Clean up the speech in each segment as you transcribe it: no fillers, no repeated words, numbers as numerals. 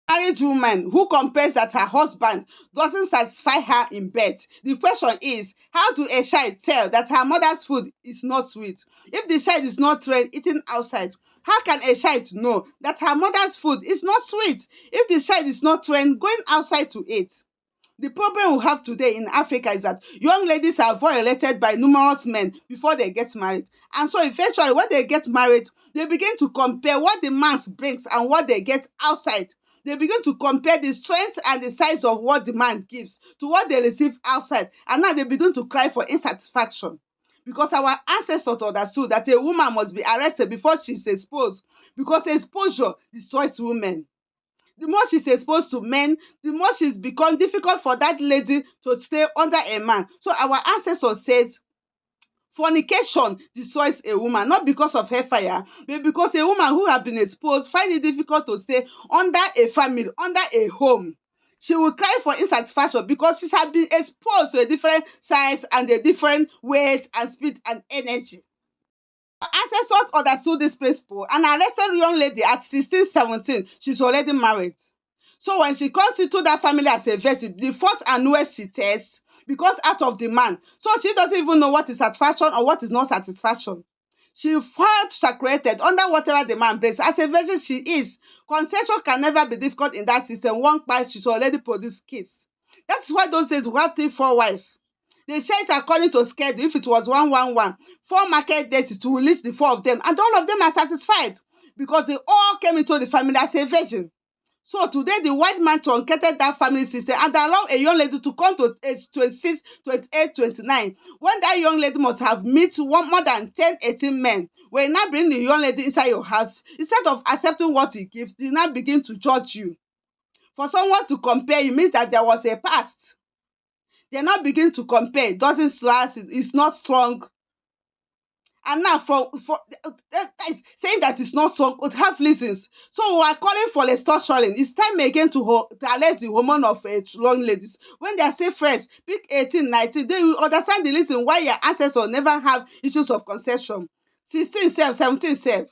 Married woman who complains that her husband doesn't satisfy her in bed. The question is, how do a child tell that her mother's food is not sweet? If the child is not trained eating outside, how can a child know that her mother's food is not sweet if the child is not trained going outside to eat? The problem we have today in Africa is that young ladies are violated by numerous men before they get married. And so eventually when they get married, they begin to compare what the man brings and what they get outside. They begin to compare the strength and the size of what the man gives to what they receive outside. And now they begin to cry for insatisfaction. Because our ancestors understood that a woman must be arrested before she's exposed. Because exposure destroys women. The more she's exposed to men, the more she's become difficult for that lady to stay under a man. So our ancestors said fornication destroys a woman, not because of hellfire, but because a woman who has been exposed find it difficult to stay under a family, under a home. She will cry for insatisfaction because she has been exposed to a different size and a different weight and speed and energy. Ancestors understood this principle and arrested young lady at 16, 17. She's already married. So when she comes into that family as a virgin, the first and newest she tests because out of the man. So she doesn't even know what is satisfaction or what is not satisfaction. She felt saturated under whatever the man brings. As a virgin she is. Conception can never be difficult in that system. One part she's already produced kids. That's why those days we have 3, 4 wives. They share it according to schedule. If it was 111, 4 market days to release the 4 of them, and all of them are satisfied because they all came into the family as a virgin. So today the white man truncated that family system and allowed a young lady to come to age 26, 28, 29. When that young lady must have met more than 10, 18 men. When you now bring the young lady inside your house, instead of accepting what he gives, they now begin to judge you. For someone to compare, it means that there was a past. They now begin to compare. It doesn't last, it's not strong. And now for saying that it's not strong would have reasons. So we are calling for restoration. It's time again to arrest the hormone of young ladies. When they are still fresh, pick 18, 19, they will understand the reason why your ancestors never have issues of conception. 16 self, 17 self.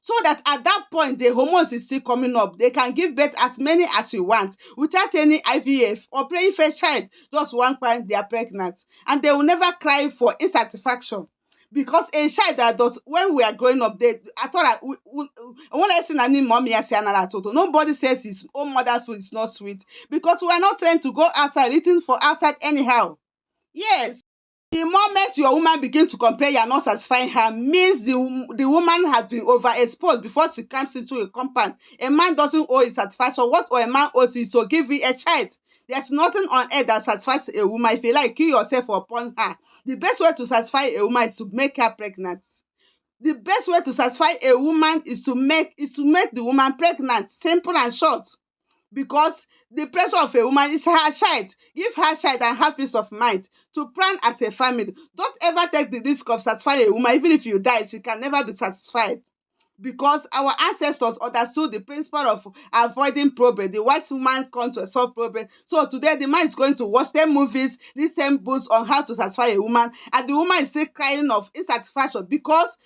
So that at that point the hormones is still coming up, they can give birth as many as you want without any IVF or praying for a child. Just one time they are pregnant and they will never cry for insatisfaction. Because a child that does, when we are growing up, they I thought that when I see any mommy I say another total, nobody says his own mother food is not sweet because we are not trained to go outside eating for outside anyhow. Yes. The moment your woman begin to compare you're not satisfying her means the woman has been overexposed before she comes into a compound. A man doesn't owe his satisfaction. What a man owes is to give you a child. There's nothing on earth that satisfies a woman. If you like, kill yourself upon her. The best way to satisfy a woman is to make her pregnant. The best way to satisfy a woman is to make the woman pregnant. Simple and short. Because the pressure of a woman is her child. Give her child and have peace of mind to plan as a family. Don't ever take the risk of satisfying a woman. Even if you die, she can never be satisfied. Because our ancestors understood the principle of avoiding problem. The white woman comes to solve problem. So today the man is going to watch them movies, listen books on how to satisfy a woman, and the woman is still crying of insatisfaction because